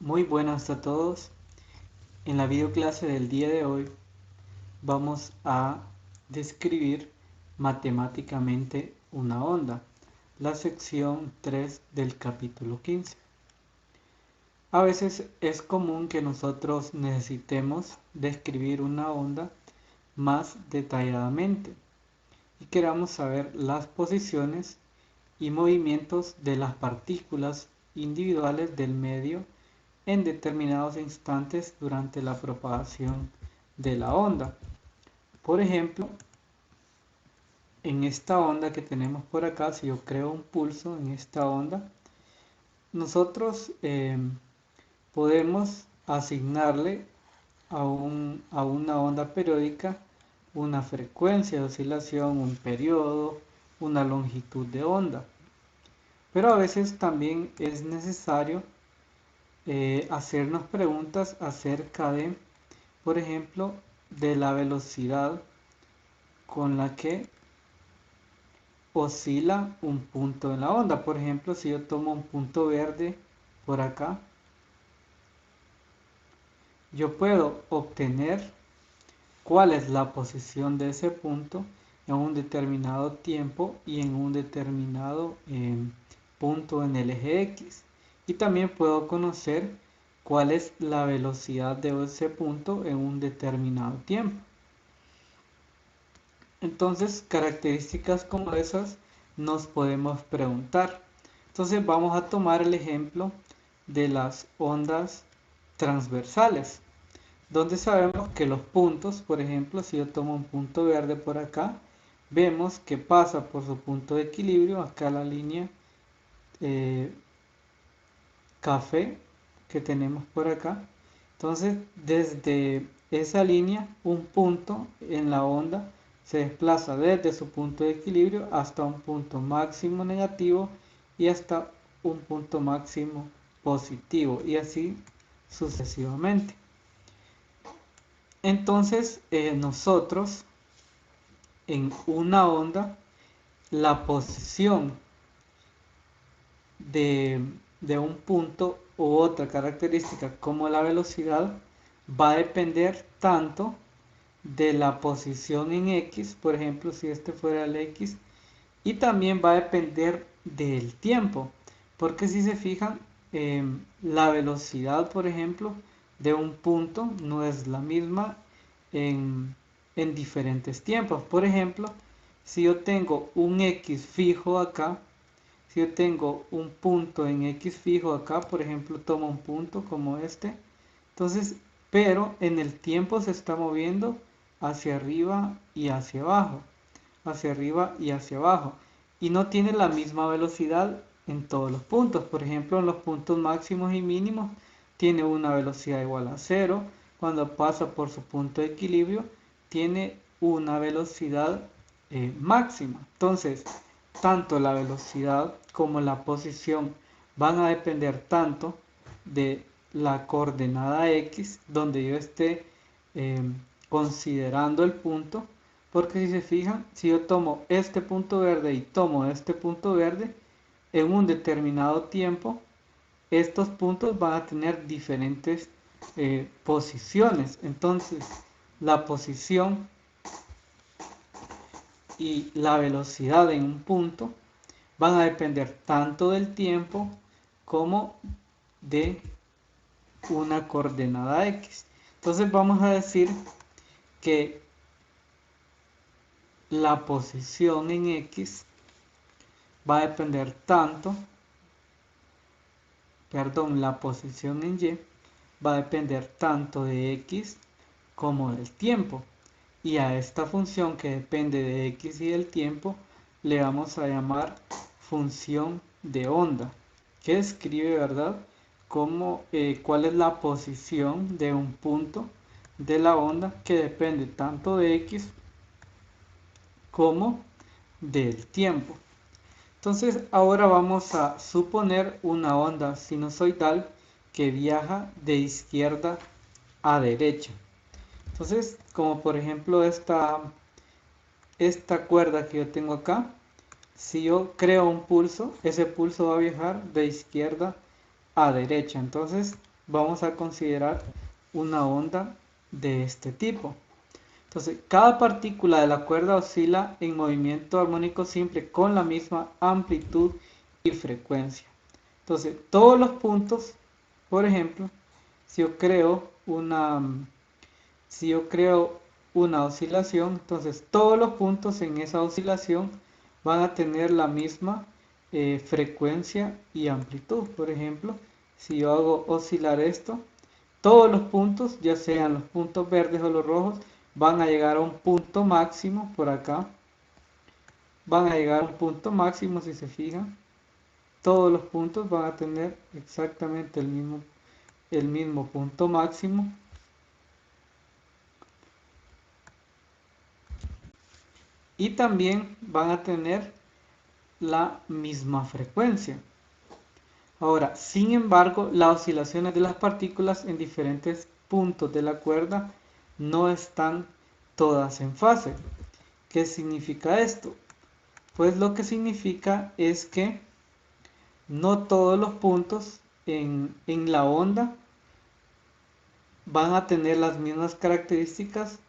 Muy buenas a todos. En la videoclase del día de hoy vamos a describir matemáticamente una onda, la sección 3 del capítulo 15. A veces es común que nosotros necesitemos describir una onda más detalladamente y queramos saber las posiciones y movimientos de las partículas individuales del medio en determinados instantes durante la propagación de la onda. Por ejemplo, en esta onda que tenemos por acá, si yo creo un pulso en esta onda, nosotros podemos asignarle a una onda periódica una frecuencia de oscilación, un periodo, una longitud de onda. Pero a veces también es necesario hacernos preguntas acerca de, por ejemplo, de la velocidad con la que oscila un punto en la onda. Por ejemplo, si yo tomo un punto verde por acá, yo puedo obtener cuál es la posición de ese punto en un determinado tiempo y en un determinado punto en el eje X. Y también puedo conocer cuál es la velocidad de ese punto en un determinado tiempo. Entonces, características como esas nos podemos preguntar. Entonces, vamos a tomar el ejemplo de las ondas transversales, donde sabemos que los puntos, por ejemplo, si yo tomo un punto verde por acá, vemos que pasa por su punto de equilibrio, acá la línea eh, café que tenemos por acá. Entonces, desde esa línea, un punto en la onda se desplaza desde su punto de equilibrio hasta un punto máximo negativo y hasta un punto máximo positivo y así sucesivamente. Entonces, nosotros en una onda, la posición de, de un punto u otra característica como la velocidad va a depender tanto de la posición en X, por ejemplo, si este fuera el X, y también va a depender del tiempo, porque si se fijan, la velocidad, por ejemplo, de un punto no es la misma en, en diferentes tiempos. Por ejemplo, si yo tengo un X fijo acá, si yo tengo un punto en X fijo acá, por ejemplo, tomo un punto como este, entonces, pero en el tiempo se está moviendo hacia arriba y hacia abajo, hacia arriba y hacia abajo, y no tiene la misma velocidad en todos los puntos. Por ejemplo, en los puntos máximos y mínimos tiene una velocidad igual a cero. Cuando pasa por su punto de equilibrio, tiene una velocidad máxima. Entonces, tanto la velocidad como la posición van a depender tanto de la coordenada X, donde yo esté eh, considerando el punto, porque si se fijan, si yo tomo este punto verde y tomo este punto verde, en un determinado tiempo, estos puntos van a tener diferentes posiciones. Entonces, la posición y la velocidad en un punto van a depender tanto del tiempo como de una coordenada X. Entonces vamos a decir que la posición en X va a depender tanto, perdón, la posición en Y va a depender tanto de X como del tiempo. Y a esta función que depende de X y del tiempo le vamos a llamar función de onda, que describe, ¿verdad?, cuál es la posición de un punto de la onda que depende tanto de X como del tiempo. Entonces ahora vamos a suponer una onda sinusoidal que viaja de izquierda a derecha. Entonces, como por ejemplo esta cuerda que yo tengo acá, si yo creo un pulso, ese pulso va a viajar de izquierda a derecha. Entonces, vamos a considerar una onda de este tipo. Entonces, cada partícula de la cuerda oscila en movimiento armónico simple con la misma amplitud y frecuencia. Entonces, todos los puntos, por ejemplo, si yo creo una oscilación, entonces todos los puntos en esa oscilación van a tener la misma frecuencia y amplitud. Por ejemplo, si yo hago oscilar esto, todos los puntos, ya sean los puntos verdes o los rojos, van a llegar a un punto máximo por acá. Van a llegar a un punto máximo, si se fijan. Todos los puntos van a tener exactamente el mismo punto máximo. Y también van a tener la misma frecuencia. Ahora, sin embargo, las oscilaciones de las partículas en diferentes puntos de la cuerda no están todas en fase. ¿Qué significa esto? Pues lo que significa es que no todos los puntos en la onda van a tener las mismas características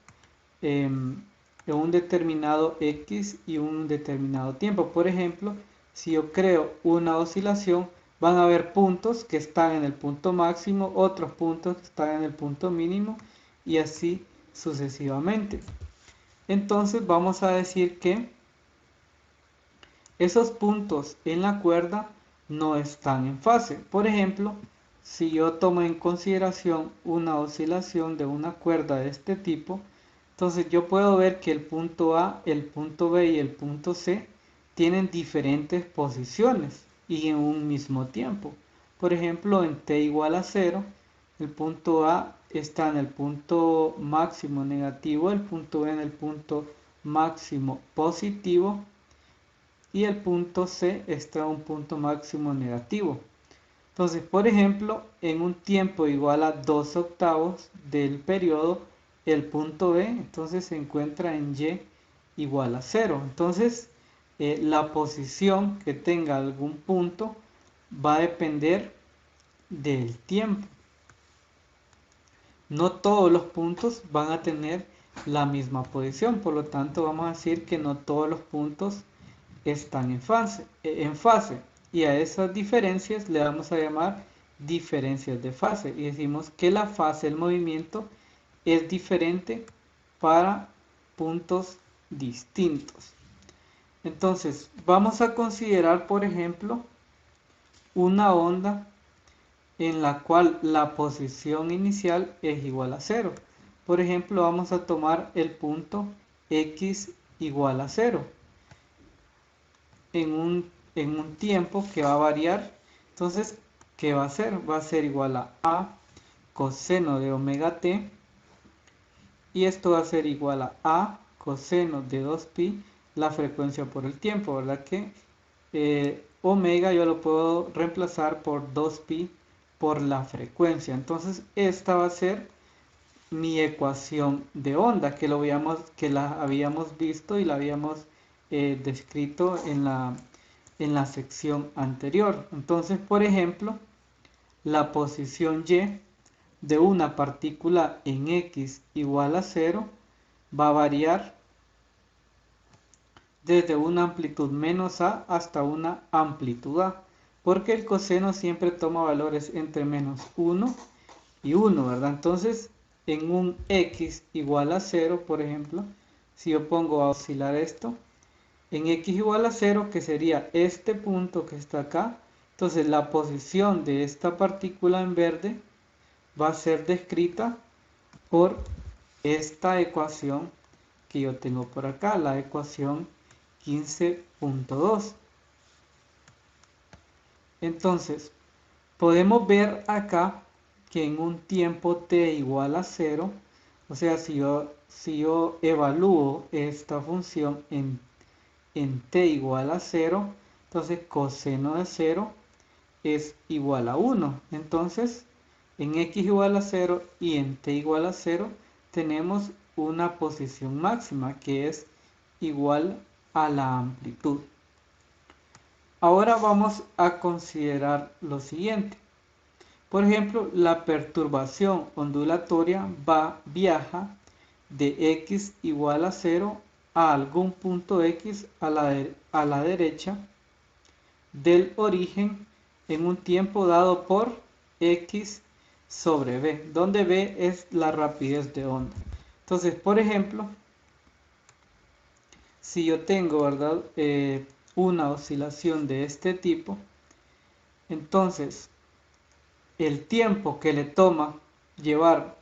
en un determinado X y un determinado tiempo. Por ejemplo, si yo creo una oscilación, van a haber puntos que están en el punto máximo, otros puntos que están en el punto mínimo y así sucesivamente. Entonces vamos a decir que esos puntos en la cuerda no están en fase. Por ejemplo, si yo tomo en consideración una oscilación de una cuerda de este tipo, entonces yo puedo ver que el punto A, el punto B y el punto C tienen diferentes posiciones y en un mismo tiempo. Por ejemplo, en t igual a 0, el punto A está en el punto máximo negativo, el punto B en el punto máximo positivo y el punto C está en un punto máximo negativo. Entonces, por ejemplo, en un tiempo igual a 2 octavos del periodo, el punto B entonces se encuentra en Y igual a 0. Entonces, la posición que tenga algún punto va a depender del tiempo. No todos los puntos van a tener la misma posición, por lo tanto vamos a decir que no todos los puntos están en fase. Y a esas diferencias le vamos a llamar diferencias de fase. Y decimos que la fase del movimiento es diferente para puntos distintos. Entonces, vamos a considerar, por ejemplo, una onda en la cual la posición inicial es igual a 0. Por ejemplo, vamos a tomar el punto X igual a 0 en un tiempo que va a variar. Entonces, ¿qué va a hacer? Va a ser igual a coseno de omega t, y esto va a ser igual a coseno de 2pi, la frecuencia por el tiempo, ¿verdad? Que omega yo lo puedo reemplazar por 2pi por la frecuencia. Entonces, esta va a ser mi ecuación de onda, que la habíamos visto y la habíamos descrito en la sección anterior. Entonces, por ejemplo, la posición Y de una partícula en X igual a 0 va a variar desde una amplitud menos A hasta una amplitud A, porque el coseno siempre toma valores entre menos 1 y 1, ¿verdad? Entonces, en un X igual a 0, por ejemplo, si yo pongo a oscilar esto, en X igual a 0, que sería este punto que está acá, entonces la posición de esta partícula en verde va a ser descrita por esta ecuación que yo tengo por acá, la ecuación 15.2. Entonces, podemos ver acá que en un tiempo t igual a 0, o sea, si yo evalúo esta función en t igual a 0, entonces coseno de 0 es igual a 1. Entonces, en x igual a 0 y en t igual a 0, tenemos una posición máxima que es igual a la amplitud. Ahora vamos a considerar lo siguiente. Por ejemplo, la perturbación ondulatoria viaja de x igual a 0 a algún punto x a la derecha del origen en un tiempo dado por x sobre b, donde b es la rapidez de onda. Entonces, por ejemplo, si yo tengo, ¿verdad? Una oscilación de este tipo, entonces el tiempo que le toma llevar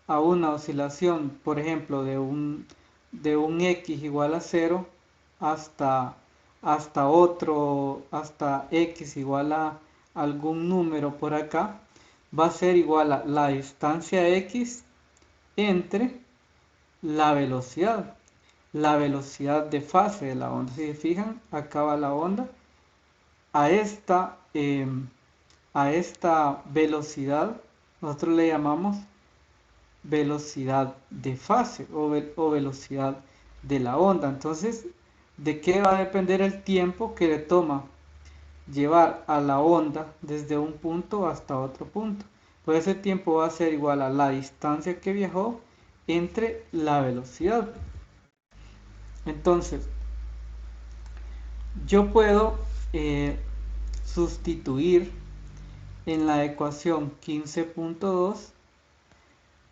a una oscilación, por ejemplo, de un x igual a 0 hasta hasta x igual a algún número por acá, va a ser igual a la distancia x entre la velocidad de fase de la onda. Si se fijan, acá va la onda a esta velocidad, nosotros le llamamos velocidad de fase o velocidad de la onda. Entonces, ¿de qué va a depender el tiempo que le toma llevar a la onda desde un punto hasta otro punto? Pues ese tiempo va a ser igual a la distancia que viajó entre la velocidad. Entonces, yo puedo sustituir en la ecuación 15.2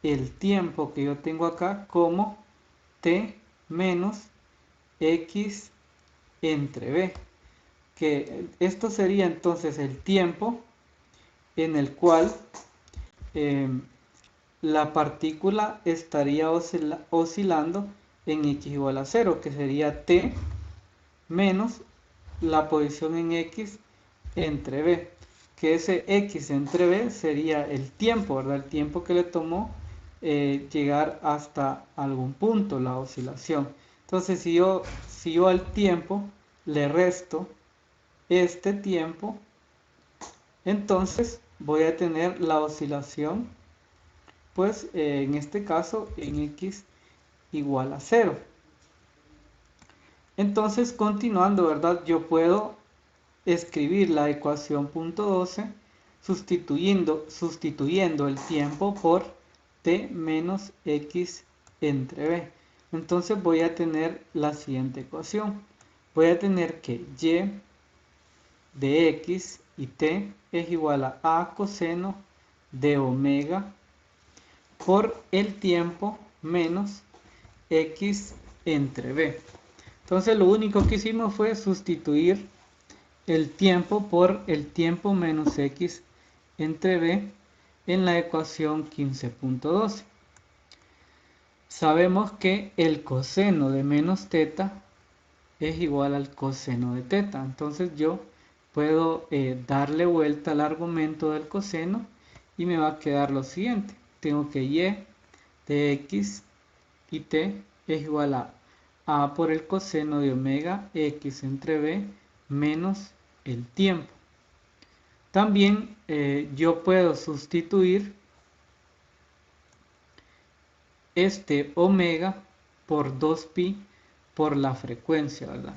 el tiempo que yo tengo acá como t menos x entre b, que esto sería entonces el tiempo en el cual la partícula estaría oscilando en x igual a 0, que sería t menos la posición en x entre b, que ese x entre b sería el tiempo, ¿verdad? El tiempo que le tomó llegar hasta algún punto la oscilación. Entonces, si yo al tiempo le resto este tiempo, entonces voy a tener la oscilación, pues en este caso en x igual a 0. Entonces, continuando, ¿verdad? Yo puedo escribir la ecuación punto 12 sustituyendo el tiempo por t menos x entre b. Entonces voy a tener la siguiente ecuación. Voy a tener que y de x y t es igual a coseno de omega por el tiempo menos x entre b. Entonces lo único que hicimos fue sustituir el tiempo por el tiempo menos x entre b en la ecuación 15.12. Sabemos que el coseno de menos teta es igual al coseno de teta. Entonces yo puedo darle vuelta al argumento del coseno y me va a quedar lo siguiente. Tengo que y de x y t es igual a por el coseno de omega x entre b menos el tiempo. También yo puedo sustituir este omega por 2pi por la frecuencia, ¿verdad?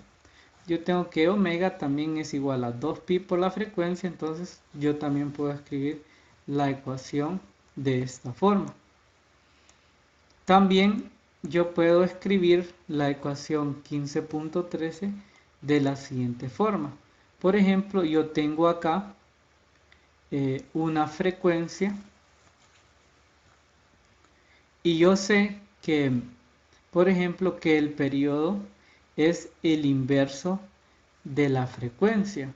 Yo tengo que omega también es igual a 2pi por la frecuencia, entonces yo también puedo escribir la ecuación de esta forma. También yo puedo escribir la ecuación 15.13 de la siguiente forma. Por ejemplo, yo tengo acá una frecuencia y yo sé que, por ejemplo, que el periodo es el inverso de la frecuencia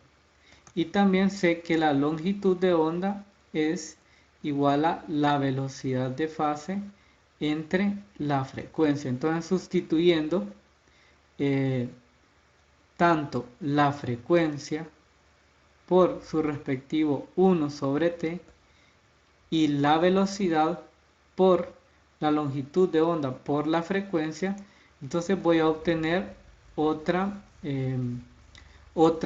y también sé que la longitud de onda es igual a la velocidad de fase entre la frecuencia. Entonces, sustituyendo tanto la frecuencia por su respectivo 1 sobre t y la velocidad por la longitud de onda por la frecuencia, entonces voy a obtener otra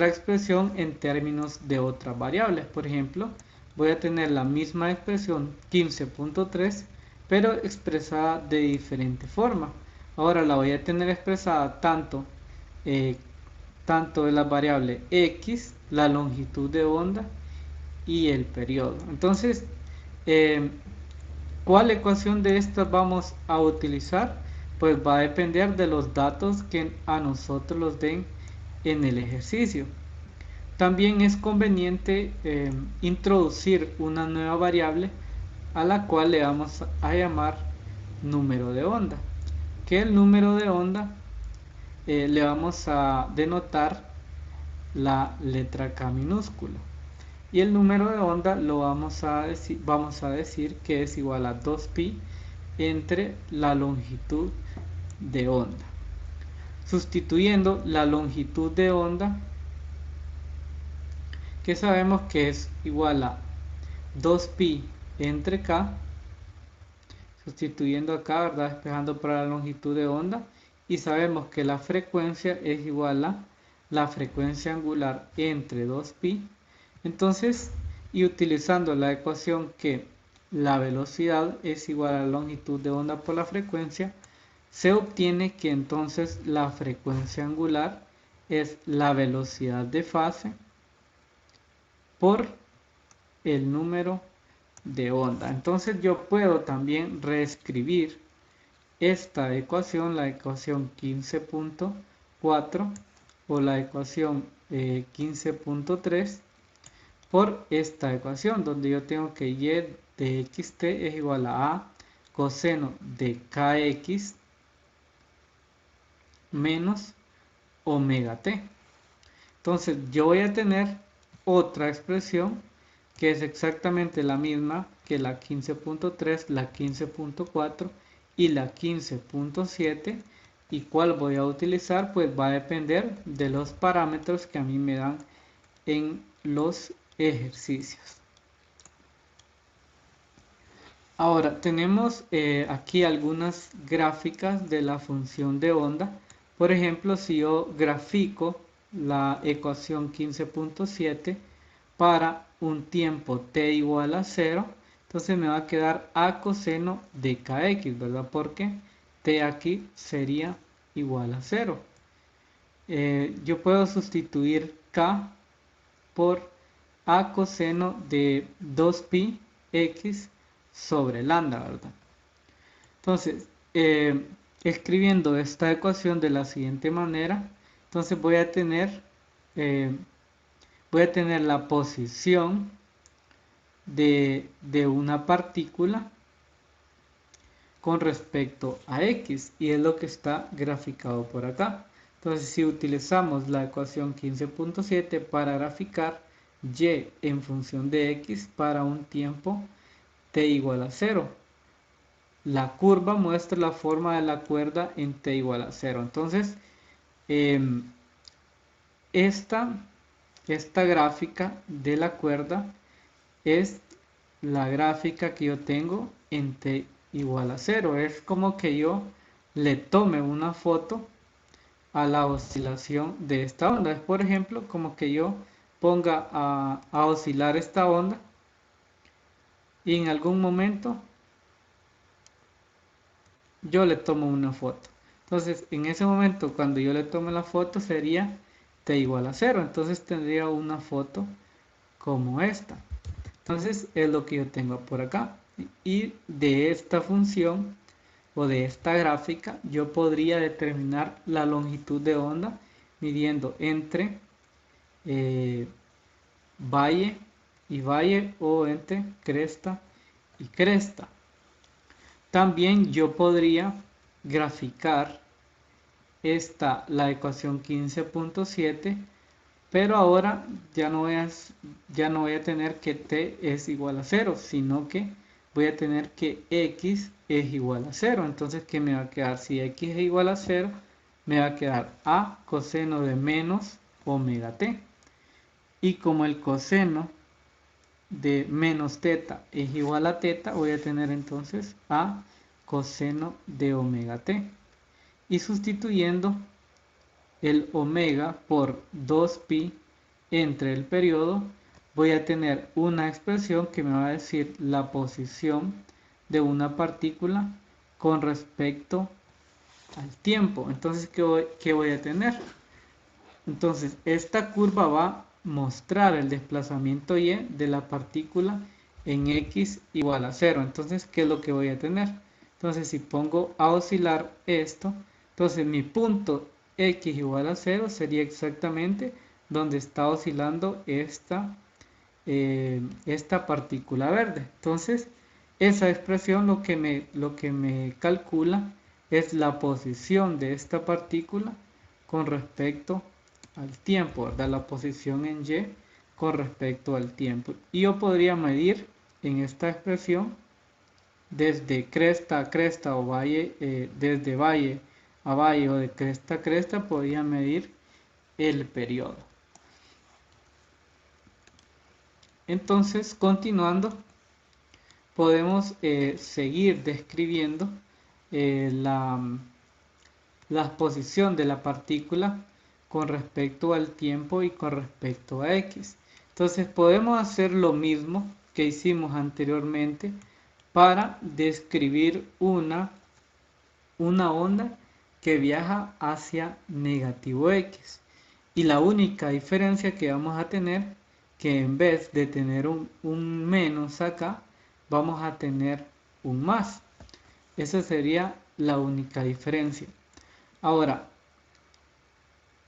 expresión en términos de otras variables. Por ejemplo, voy a tener la misma expresión 15.3 pero expresada de diferente forma. Ahora la voy a tener expresada tanto de la variable x, la longitud de onda, y el periodo. Entonces, ¿cuál ecuación de estas vamos a utilizar? Pues va a depender de los datos que a nosotros los den en el ejercicio. También es conveniente introducir una nueva variable a la cual le vamos a llamar número de onda. Que el número de onda le vamos a denotar la letra K minúscula. Y el número de onda lo vamos a decir que es igual a 2pi entre la longitud de onda. Sustituyendo la longitud de onda, que sabemos que es igual a 2pi entre K, sustituyendo acá, ¿verdad? Despejando para la longitud de onda, y sabemos que la frecuencia es igual a la frecuencia angular entre 2pi. Entonces, y utilizando la ecuación que la velocidad es igual a la longitud de onda por la frecuencia, se obtiene que entonces la frecuencia angular es la velocidad de fase por el número de onda. Entonces yo puedo también reescribir esta ecuación, la ecuación 15.4 o la ecuación 15.3 por esta ecuación, donde yo tengo que y de xt es igual a coseno de kx menos omega t. Entonces yo voy a tener otra expresión que es exactamente la misma que la 15.3, la 15.4 y la 15.7. ¿Y cuál voy a utilizar? Pues va a depender de los parámetros que a mí me dan en los ejercicios. Ahora tenemos aquí algunas gráficas de la función de onda. Por ejemplo, si yo grafico la ecuación 15.7 para un tiempo t igual a 0, entonces me va a quedar a coseno de kx, ¿verdad? Porque t aquí sería igual a 0. Yo puedo sustituir k por a coseno de 2pi x sobre lambda, ¿verdad? Entonces, escribiendo esta ecuación de la siguiente manera, entonces voy a tener la posición de una partícula con respecto a x, y es lo que está graficado por acá. Entonces, si utilizamos la ecuación 15.7 para graficar y en función de x para un tiempo t igual a 0, la curva muestra la forma de la cuerda en t igual a 0. Entonces, esta gráfica de la cuerda es la gráfica que yo tengo en t igual a 0. Es como que yo le tome una foto a la oscilación de esta onda. Es, por ejemplo, como que yo ponga a oscilar esta onda y en algún momento yo le tomo una foto. Entonces, en ese momento, cuando yo le tome la foto, sería t igual a 0. Entonces tendría una foto como esta. Entonces es lo que yo tengo por acá. Y de esta función o de esta gráfica yo podría determinar la longitud de onda midiendo entre valle y valle o entre cresta y cresta. También yo podría graficar la ecuación 15.7, pero ahora ya no voy a tener que t es igual a 0, sino que voy a tener que x es igual a 0. Entonces, ¿qué me va a quedar? Si x es igual a 0, me va a quedar a coseno de menos omega t. Y como el coseno de menos teta es igual a teta, voy a tener entonces a coseno de omega t. Y sustituyendo el omega por 2pi entre el periodo, voy a tener una expresión que me va a decir la posición de una partícula con respecto al tiempo. Entonces, ¿qué voy a tener? Entonces, esta curva va mostrar el desplazamiento y de la partícula en x igual a 0. Entonces, ¿qué es lo que voy a tener? Entonces, si pongo a oscilar esto, entonces mi punto x igual a 0 sería exactamente donde está oscilando esta partícula verde. Entonces, esa expresión lo que me calcula es la posición de esta partícula con respecto al tiempo, ¿verdad? La posición en y con respecto al tiempo. Y yo podría medir en esta expresión desde cresta a cresta o valle, desde valle a valle o de cresta a cresta, podría medir el periodo. Entonces, continuando, podemos seguir describiendo la posición de la partícula con respecto al tiempo y con respecto a x. Entonces podemos hacer lo mismo que hicimos anteriormente para describir una onda que viaja hacia negativo x. Y la única diferencia que vamos a tener, que en vez de tener un menos acá, vamos a tener un más. Esa sería la única diferencia. Ahora,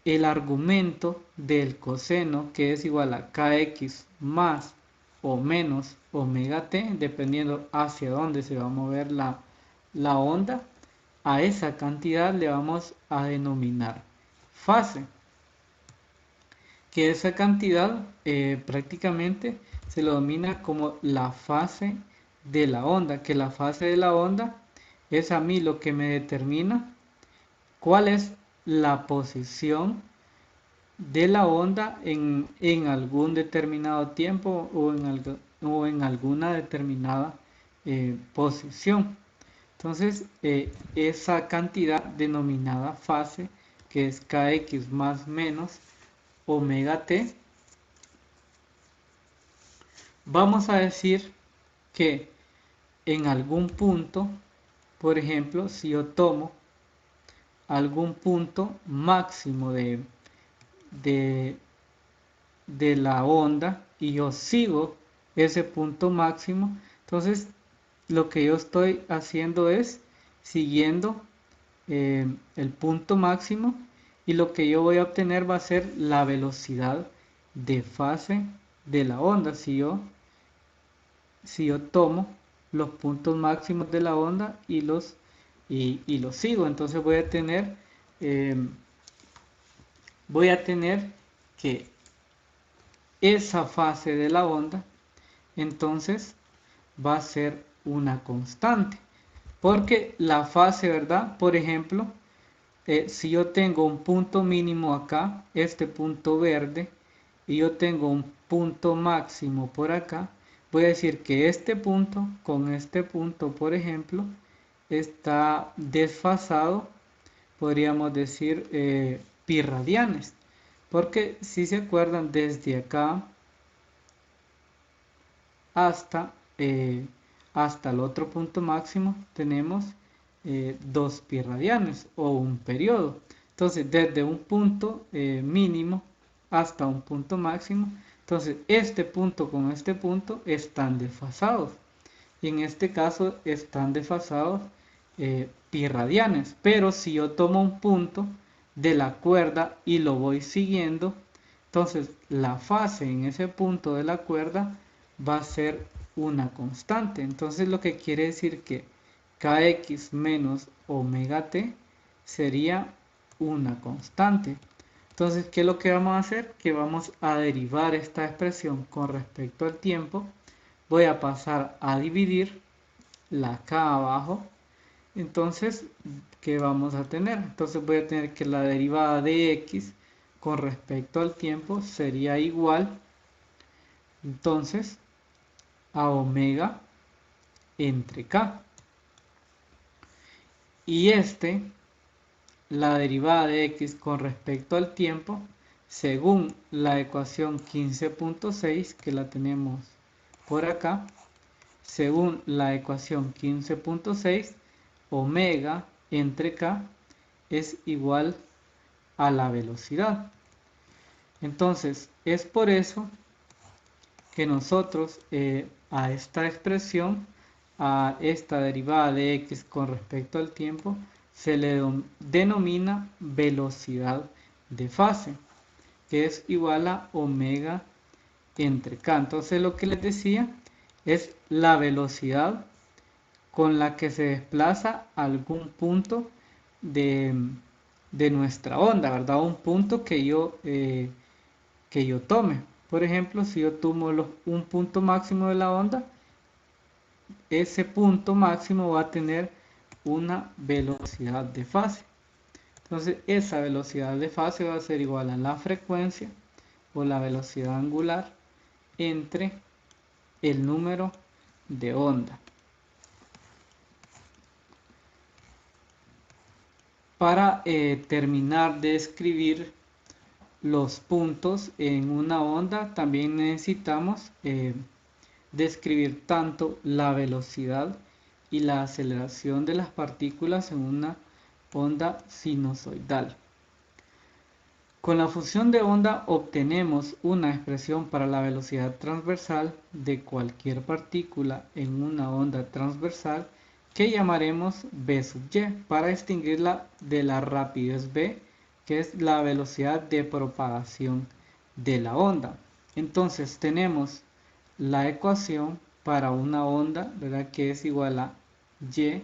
el argumento del coseno, que es igual a kx más o menos omega t, dependiendo hacia dónde se va a mover la onda, a esa cantidad le vamos a denominar fase. Que esa cantidad prácticamente se lo denomina como la fase de la onda, que la fase de la onda es a mí lo que me determina cuál es la posición de la onda en algún determinado tiempo o en alguna determinada posición. Entonces, esa cantidad denominada fase, que es kx más menos omega t, vamos a decir que en algún punto, por ejemplo, si yo tomo algún punto máximo de la onda y yo sigo ese punto máximo, entonces lo que yo estoy haciendo es siguiendo el punto máximo, y lo que yo voy a obtener va a ser la velocidad de fase de la onda si yo tomo los puntos máximos de la onda y los sigo. Entonces voy a tener que esa fase de la onda entonces va a ser una constante, porque la fase, ¿verdad? Por ejemplo, si yo tengo un punto mínimo acá, este punto verde, y yo tengo un punto máximo por acá, voy a decir que este punto con este punto, por ejemplo, está desfasado, podríamos decir pi radianes, porque si se acuerdan, desde acá hasta, hasta el otro punto máximo tenemos 2 pi radianes o un periodo. Entonces, desde un punto mínimo hasta un punto máximo, entonces este punto con este punto están desfasados. Y en este caso están desfasados pi radianes. Pero si yo tomo un punto de la cuerda y lo voy siguiendo, entonces la fase en ese punto de la cuerda va a ser una constante. Entonces lo que quiere decir que kx menos omega t sería una constante. Entonces, ¿qué es lo que vamos a hacer? Que vamos a derivar esta expresión con respecto al tiempo. Voy a pasar a dividir la acá abajo. Entonces, ¿qué vamos a tener? Entonces voy a tener que la derivada de x con respecto al tiempo sería igual, entonces, a omega entre k. Y la derivada de x con respecto al tiempo, según la ecuación 15.6, que la tenemos por acá, según la ecuación 15.6, omega entre k es igual a la velocidad. Entonces, es por eso que nosotros a esta expresión, a esta derivada de x con respecto al tiempo, se le denomina velocidad de fase, que es igual a omega entre k. Entonces lo que les decía es la velocidad con la que se desplaza algún punto de, de nuestra onda, ¿verdad? Un punto que yo tome. Por ejemplo, si yo tomo un punto máximo de la onda, ese punto máximo va a tener una velocidad de fase. Entonces, esa velocidad de fase va a ser igual a la frecuencia o la velocidad angular entre el número de onda. Para terminar de escribir los puntos en una onda, también necesitamos describir tanto la velocidad y la aceleración de las partículas en una onda sinusoidal. Con la función de onda obtenemos una expresión para la velocidad transversal de cualquier partícula en una onda transversal que llamaremos v sub y para distinguirla de la rapidez v, que es la velocidad de propagación de la onda. Entonces tenemos la ecuación para una onda, ¿verdad? Que es igual a y,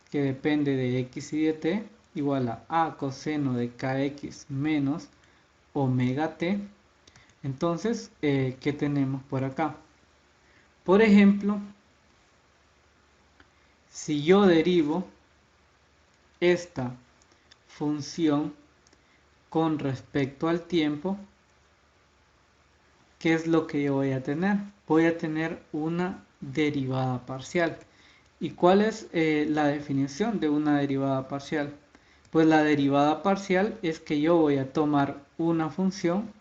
que depende de x y de t, igual a coseno de kx menos omega t. Entonces, ¿qué tenemos por acá? Por ejemplo, si yo derivo esta función con respecto al tiempo, ¿qué es lo que yo voy a tener? Voy a tener una derivada parcial. ¿Y cuál es la definición de una derivada parcial? Pues la derivada parcial es que yo voy a tomar una función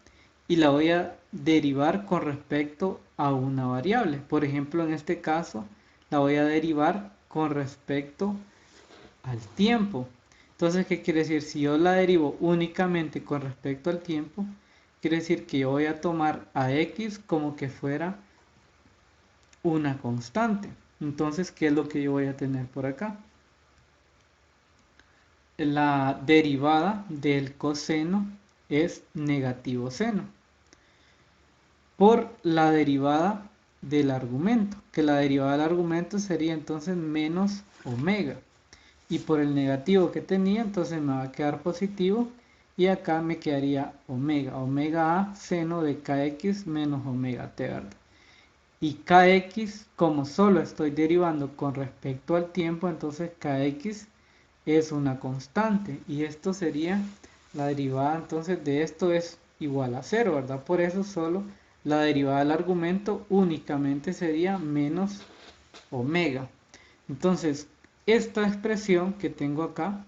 y la voy a derivar con respecto a una variable. Por ejemplo, en este caso, la voy a derivar con respecto al tiempo. Entonces, ¿qué quiere decir? Si yo la derivo únicamente con respecto al tiempo, quiere decir que yo voy a tomar a x como que fuera una constante. Entonces, ¿qué es lo que yo voy a tener por acá? La derivada del coseno es negativo seno por la derivada del argumento, que la derivada del argumento sería entonces menos omega, y por el negativo que tenía entonces me va a quedar positivo y acá me quedaría omega a seno de kx menos omega t, ¿verdad? Y kx, como solo estoy derivando con respecto al tiempo, entonces kx es una constante y esto sería la derivada entonces de esto es igual a 0, ¿verdad? Por eso solo la derivada del argumento únicamente sería menos omega. Entonces, esta expresión que tengo acá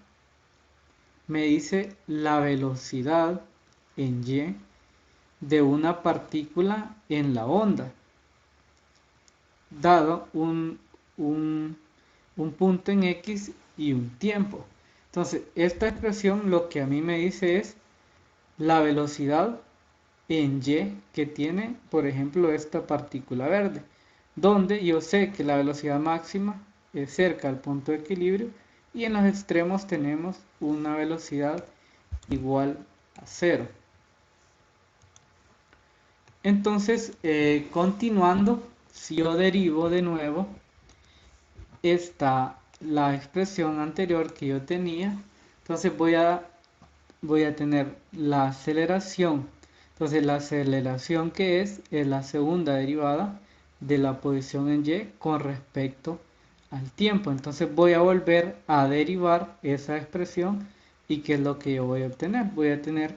me dice la velocidad en y de una partícula en la onda, dado un punto en x y un tiempo. Entonces, esta expresión lo que a mí me dice es la velocidad en y que tiene, por ejemplo, esta partícula verde, donde yo sé que la velocidad máxima es cerca al punto de equilibrio y en los extremos tenemos una velocidad igual a 0. Entonces, continuando, si yo derivo de nuevo la expresión anterior que yo tenía, entonces voy a tener la aceleración. Entonces la aceleración que es la segunda derivada de la posición en y con respecto al tiempo. Entonces voy a volver a derivar esa expresión y ¿qué es lo que yo voy a obtener? Voy a tener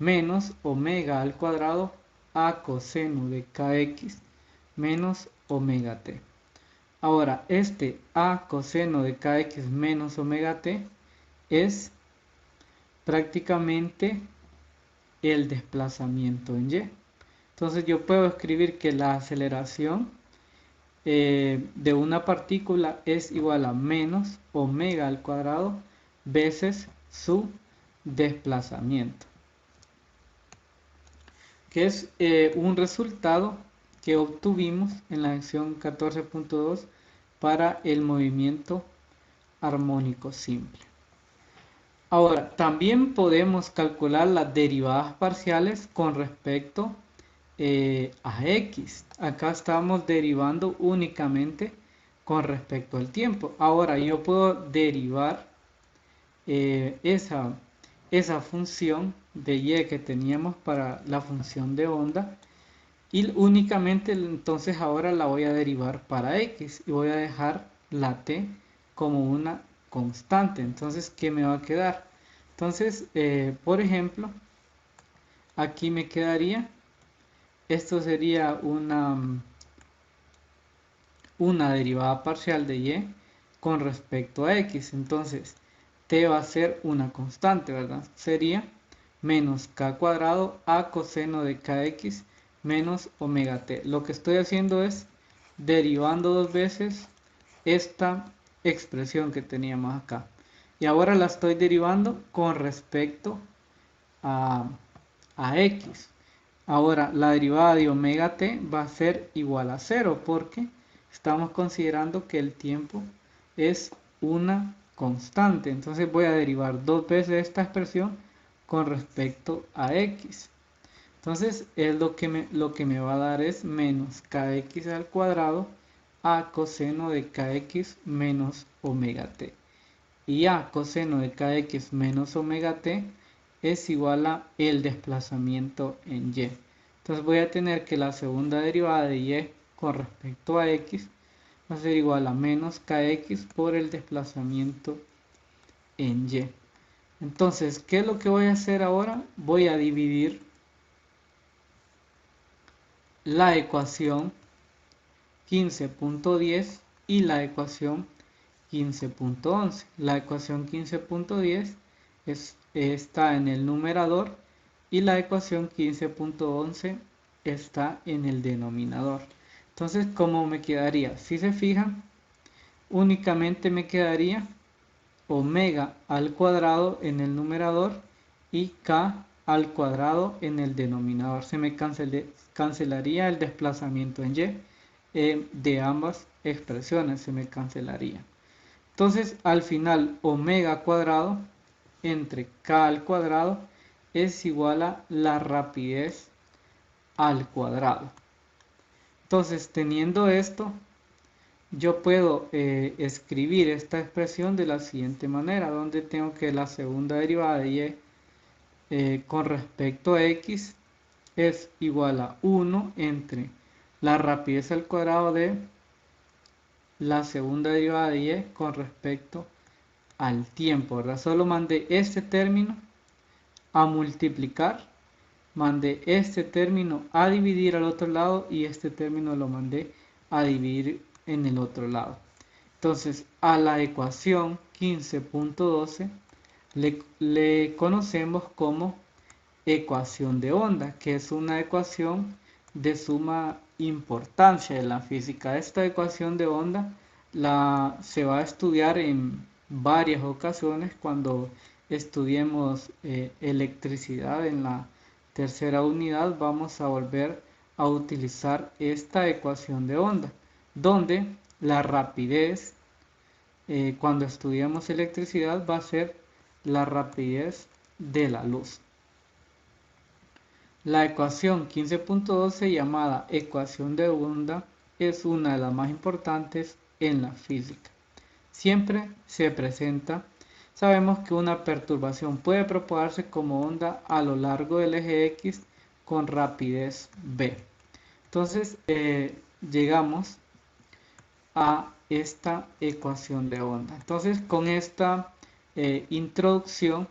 menos omega al cuadrado a coseno de kx menos omega t. Ahora, este a coseno de kx menos omega t es prácticamente el desplazamiento en y. Entonces yo puedo escribir que la aceleración de una partícula es igual a menos omega al cuadrado veces su desplazamiento. que es un resultado que obtuvimos en la lección 14.2 para el movimiento armónico simple. Ahora, también podemos calcular las derivadas parciales con respecto a x. Acá estamos derivando únicamente con respecto al tiempo. Ahora, yo puedo derivar esa función de y que teníamos para la función de onda y únicamente entonces ahora la voy a derivar para x y voy a dejar la t como una constante. Entonces, ¿qué me va a quedar? Entonces, por ejemplo, aquí me quedaría, esto sería una derivada parcial de y con respecto a x. Entonces, t va a ser una constante, ¿verdad? Sería menos k cuadrado a coseno de kx menos omega t. Lo que estoy haciendo es derivando dos veces esta expresión que teníamos acá. Y ahora la estoy derivando con respecto a x. Ahora la derivada de omega t va a ser igual a 0 porque estamos considerando que el tiempo es una constante. Entonces voy a derivar dos veces esta expresión con respecto a x. Entonces lo que me va a dar es menos kx al cuadrado a coseno de kx menos omega t. Y a coseno de kx menos omega t es igual a el desplazamiento en y. Entonces voy a tener que la segunda derivada de y con respecto a x va a ser igual a menos kx por el desplazamiento en y. Entonces, ¿qué es lo que voy a hacer ahora? Voy a dividir la ecuación 15.10 y la ecuación 15.11. La ecuación 15.10 está en el numerador y la ecuación 15.11 está en el denominador. Entonces, ¿cómo me quedaría? Si se fijan, únicamente me quedaría omega al cuadrado en el numerador y k al cuadrado en el denominador. Se me cancelaría el desplazamiento en y de ambas expresiones, se me cancelaría. Entonces, al final, omega cuadrado entre k al cuadrado es igual a la rapidez al cuadrado. Entonces, teniendo esto, yo puedo escribir esta expresión de la siguiente manera, donde tengo que la segunda derivada de y con respecto a x es igual a 1 entre la rapidez al cuadrado de la segunda derivada de y con respecto al tiempo, ¿verdad? Solo mandé este término a multiplicar, mandé este término a dividir al otro lado y este término lo mandé a dividir en el otro lado. Entonces, a la ecuación 15.12 le conocemos como ecuación de onda, que es una ecuación de suma importancia en la física. Esta ecuación de onda se va a estudiar en varias ocasiones cuando estudiemos electricidad en la tercera unidad. Vamos a volver a utilizar esta ecuación de onda, donde la rapidez cuando estudiamos electricidad va a ser la rapidez de la luz. La ecuación 15.12 llamada ecuación de onda es una de las más importantes en la física. Siempre se presenta, sabemos que una perturbación puede propagarse como onda a lo largo del eje X con rapidez v. Entonces llegamos a esta ecuación de onda. Entonces con esta introducción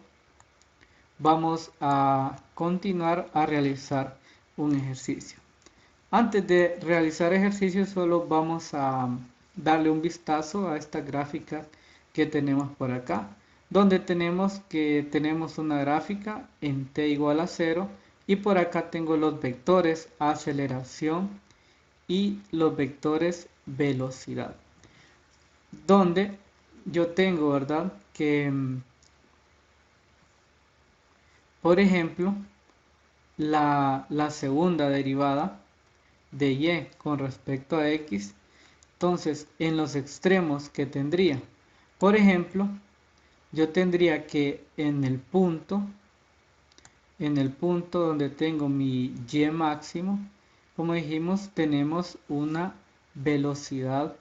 vamos a continuar a realizar un ejercicio. Antes de realizar ejercicio solo vamos a darle un vistazo a esta gráfica que tenemos por acá, donde tenemos que tenemos una gráfica en t igual a 0 y por acá tengo los vectores aceleración y los vectores velocidad, donde yo tengo, ¿verdad?, que por ejemplo la segunda derivada de y con respecto a x. Entonces, en los extremos que tendría, por ejemplo, yo tendría que en el punto donde tengo mi y máximo, como dijimos, tenemos una velocidad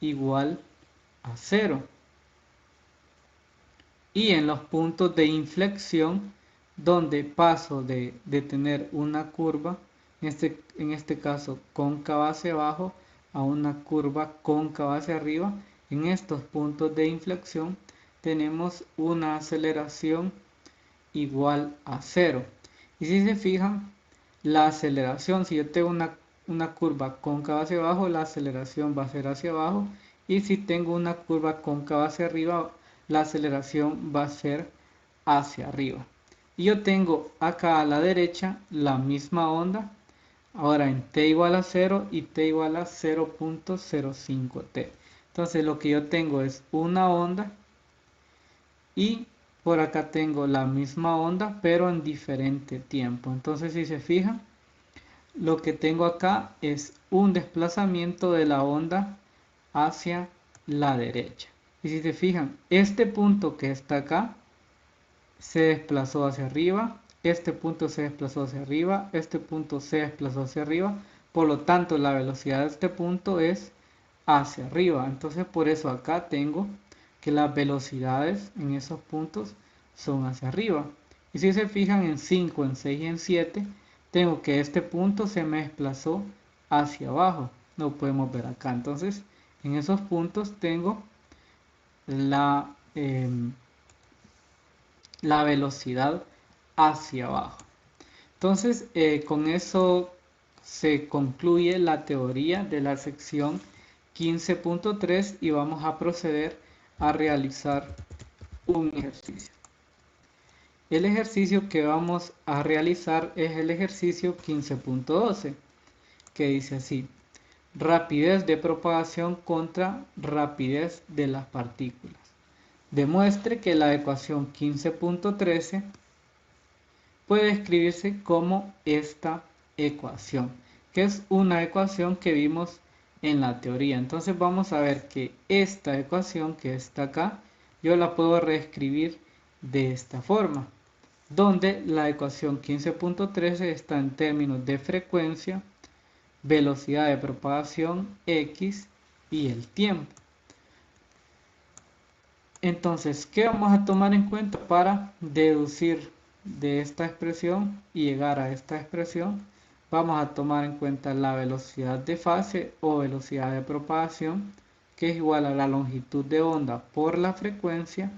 igual a 0. Y en los puntos de inflexión, donde paso de tener una curva, en este caso cóncava hacia abajo, a una curva cóncava hacia arriba, en estos puntos de inflexión tenemos una aceleración igual a 0. Y si se fijan, la aceleración, si yo tengo una curva cóncava hacia abajo, la aceleración va a ser hacia abajo. Y si tengo una curva cóncava hacia arriba, la aceleración va a ser hacia arriba. Y yo tengo acá a la derecha la misma onda, ahora en t igual a 0 y t igual a 0.05t. Entonces lo que yo tengo es una onda y por acá tengo la misma onda pero en diferente tiempo. Entonces si se fijan, lo que tengo acá es un desplazamiento de la onda hacia la derecha. Y si se fijan, este punto que está acá se desplazó hacia arriba, este punto se desplazó hacia arriba, este punto se desplazó hacia arriba, por lo tanto la velocidad de este punto es hacia arriba. Entonces por eso acá tengo que las velocidades en esos puntos son hacia arriba. Y si se fijan en 5, en 6 y en 7, tengo que este punto se me desplazó hacia abajo. Lo podemos ver acá. Entonces en esos puntos tengo la velocidad hacia abajo. Entonces, con eso se concluye la teoría de la sección 15.3 y vamos a proceder a realizar un ejercicio. El ejercicio que vamos a realizar es el ejercicio 15.12, que dice así: rapidez de propagación contra rapidez de las partículas. Demuestre que la ecuación 15.13 puede escribirse como esta ecuación, que es una ecuación que vimos en la teoría. Entonces vamos a ver que esta ecuación que está acá, yo la puedo reescribir de esta forma, donde la ecuación 15.13 está en términos de frecuencia, velocidad de propagación, x y el tiempo. Entonces, ¿qué vamos a tomar en cuenta para deducir de esta expresión y llegar a esta expresión? Vamos a tomar en cuenta la velocidad de fase o velocidad de propagación, que es igual a la longitud de onda por la frecuencia.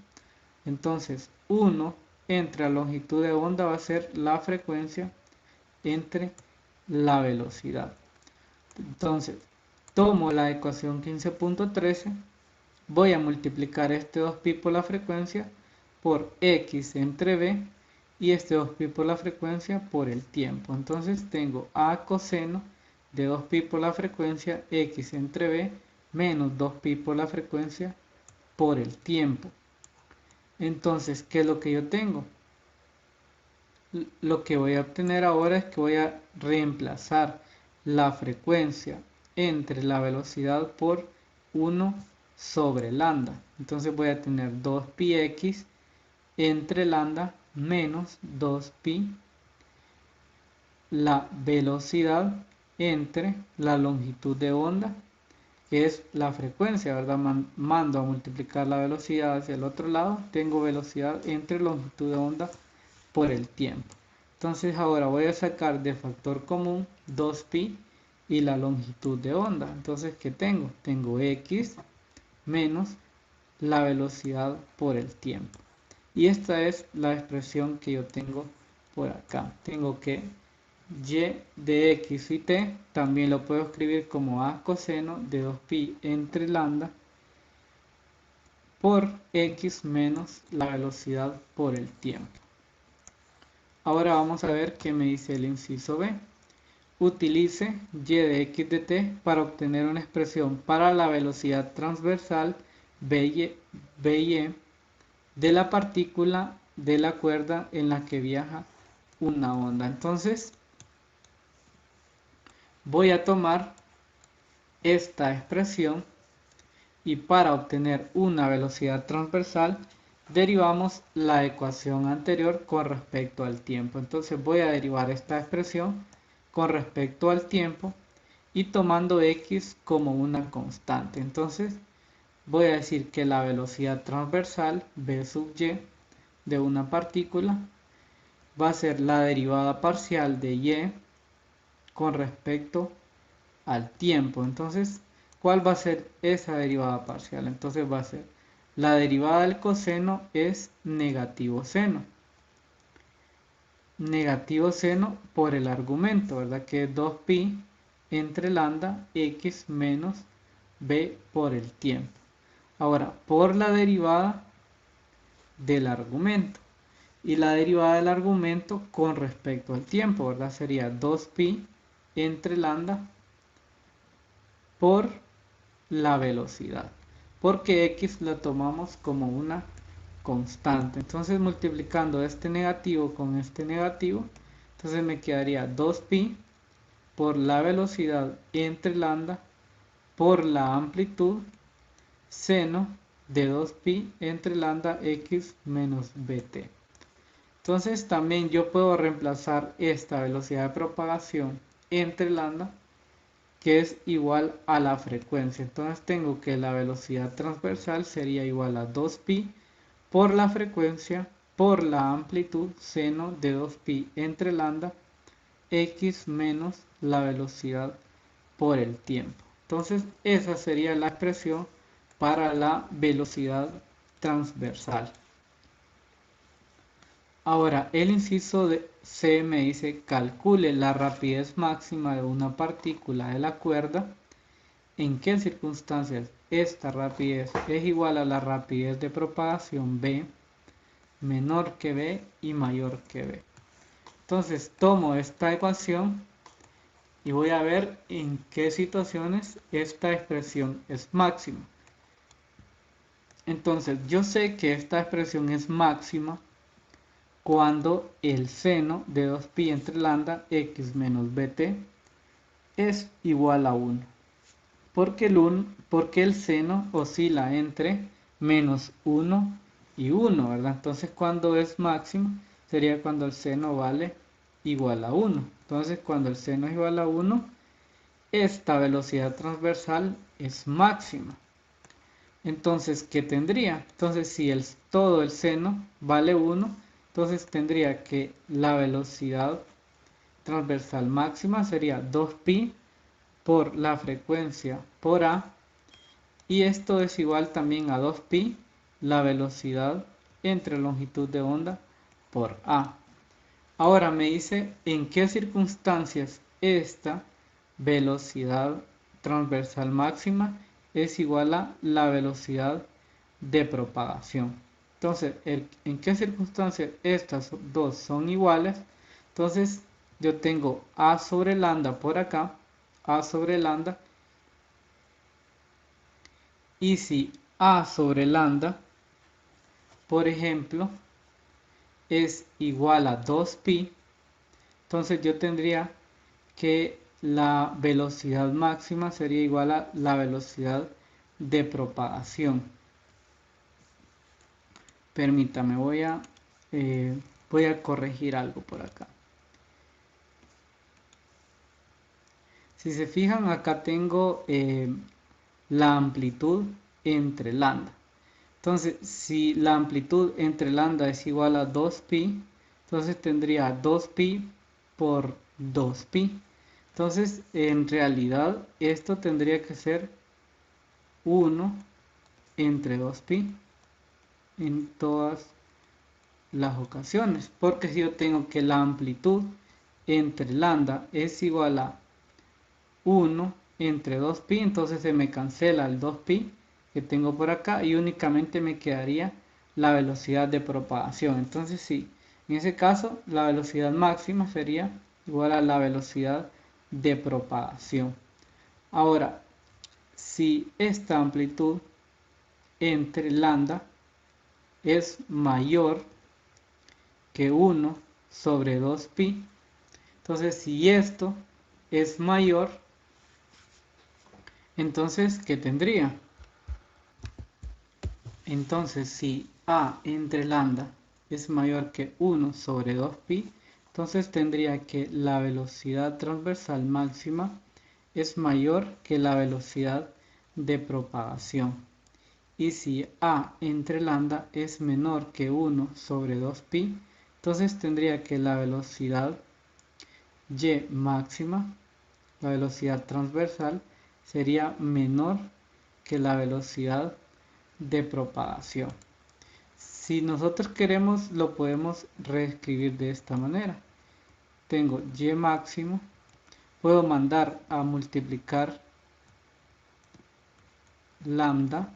Entonces, 1 entre la longitud de onda va a ser la frecuencia entre la velocidad. Entonces, tomo la ecuación 15.13. Voy a multiplicar este 2pi por la frecuencia por x entre b y este 2pi por la frecuencia por el tiempo. Entonces tengo a coseno de 2pi por la frecuencia x entre b menos 2pi por la frecuencia por el tiempo. Entonces, ¿qué es lo que yo tengo? Lo que voy a obtener ahora es que voy a reemplazar la frecuencia entre la velocidad por 1 sobre lambda. Entonces voy a tener 2πx entre lambda menos 2pi la velocidad entre la longitud de onda, que es la frecuencia, ¿verdad? Mando a multiplicar la velocidad hacia el otro lado, tengo velocidad entre longitud de onda por el tiempo. Entonces ahora voy a sacar de factor común 2pi y la longitud de onda. Entonces, ¿qué tengo? Tengo x menos la velocidad por el tiempo. Y esta es la expresión que yo tengo por acá. Tengo que y de x y t también lo puedo escribir como a coseno de 2pi entre lambda por x menos la velocidad por el tiempo. Ahora vamos a ver qué me dice el inciso B. Utilice y de x de t para obtener una expresión para la velocidad transversal By de la partícula de la cuerda en la que viaja una onda. Entonces voy a tomar esta expresión y para obtener una velocidad transversal derivamos la ecuación anterior con respecto al tiempo. Entonces voy a derivar esta expresión con respecto al tiempo y tomando x como una constante. Entonces voy a decir que la velocidad transversal v sub y de una partícula va a ser la derivada parcial de y con respecto al tiempo. Entonces, ¿cuál va a ser esa derivada parcial? Entonces va a ser la derivada del coseno es negativo seno. Negativo seno por el argumento, ¿verdad? Que es 2pi entre lambda x menos b por el tiempo. Ahora, por la derivada del argumento. Y la derivada del argumento con respecto al tiempo, ¿verdad? Sería 2pi entre lambda por la velocidad. Porque x la tomamos como una constante. Entonces multiplicando este negativo con este negativo, entonces me quedaría 2pi por la velocidad entre lambda por la amplitud seno de 2pi entre lambda x menos bt. Entonces también yo puedo reemplazar esta velocidad de propagación entre lambda, que es igual a la frecuencia. Entonces tengo que la velocidad transversal sería igual a 2pi por la frecuencia por la amplitud seno de 2pi entre lambda x menos la velocidad por el tiempo. Entonces esa sería la expresión para la velocidad transversal. Ahora, el inciso C me dice calcule la rapidez máxima de una partícula de la cuerda. ¿En qué circunstancias esta rapidez es igual a la rapidez de propagación v menor que v y mayor que v? Entonces tomo esta ecuación y voy a ver en qué situaciones esta expresión es máxima. Entonces yo sé que esta expresión es máxima cuando el seno de 2pi entre lambda x menos bt es igual a 1. Porque el seno oscila entre menos 1 y 1, ¿verdad? Entonces cuando es máximo sería cuando el seno vale igual a 1. Entonces cuando el seno es igual a 1, esta velocidad transversal es máxima. Entonces, ¿qué tendría? Entonces si todo el seno vale 1, entonces tendría que la velocidad transversal máxima sería 2pi por la frecuencia por a, y esto es igual también a 2pi la velocidad entre longitud de onda por a. Ahora me dice en qué circunstancias esta velocidad transversal máxima es igual a la velocidad de propagación. Entonces, ¿en qué circunstancias estas dos son iguales? Entonces, yo tengo a sobre lambda por acá, a sobre lambda, y si a sobre lambda, por ejemplo, es igual a 2pi, entonces yo tendría que la velocidad máxima sería igual a la velocidad de propagación. Permítame, voy a corregir algo por acá. Si se fijan, acá tengo la amplitud entre lambda. Entonces, si la amplitud entre lambda es igual a 2pi, entonces tendría 2pi por 2pi. Entonces, en realidad, esto tendría que ser 1 entre 2pi en todas las ocasiones. Porque si yo tengo que la amplitud entre lambda es igual a 1 entre 2pi, entonces se me cancela el 2pi que tengo por acá y únicamente me quedaría la velocidad de propagación. Entonces sí, en ese caso la velocidad máxima sería igual a la velocidad de propagación. Ahora, si esta amplitud entre lambda es mayor que 1 sobre 2pi. Entonces, si esto es mayor, entonces, ¿qué tendría? Entonces, si a entre lambda es mayor que 1 sobre 2pi, entonces tendría que la velocidad transversal máxima es mayor que la velocidad de propagación. Y si a entre lambda es menor que 1 sobre 2pi, entonces tendría que la velocidad y máxima, la velocidad transversal, sería menor que la velocidad de propagación. Si nosotros queremos, lo podemos reescribir de esta manera. Tengo y máximo, puedo mandar a multiplicar lambda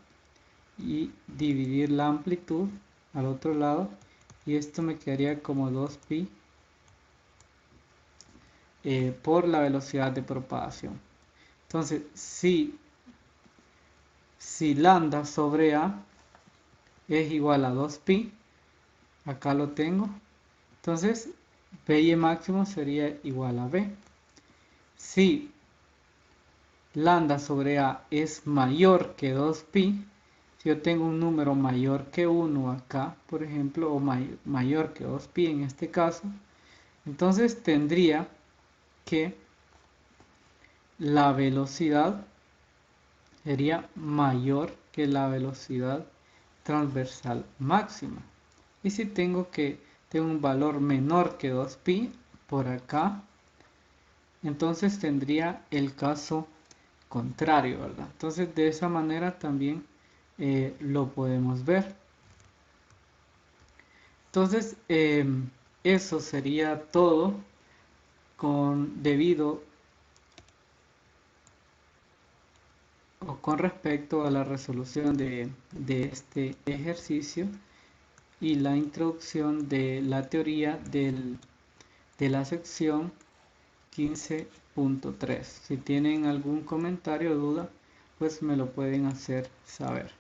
y dividir la amplitud al otro lado, y esto me quedaría como 2pi por la velocidad de propagación. Entonces, si lambda sobre a es igual a 2pi, acá lo tengo, entonces y máximo sería igual a b. Si lambda sobre a es mayor que 2pi, si yo tengo un número mayor que 1 acá, por ejemplo, o mayor que 2pi en este caso, entonces tendría que la velocidad sería mayor que la velocidad transversal máxima. Y si tengo un valor menor que 2pi por acá, entonces tendría el caso contrario, ¿verdad? Entonces de esa manera también lo podemos ver. Entonces eso sería todo con respecto a la resolución de este ejercicio y la introducción de la teoría de la sección 15.3. Si tienen algún comentario o duda, pues me lo pueden hacer saber.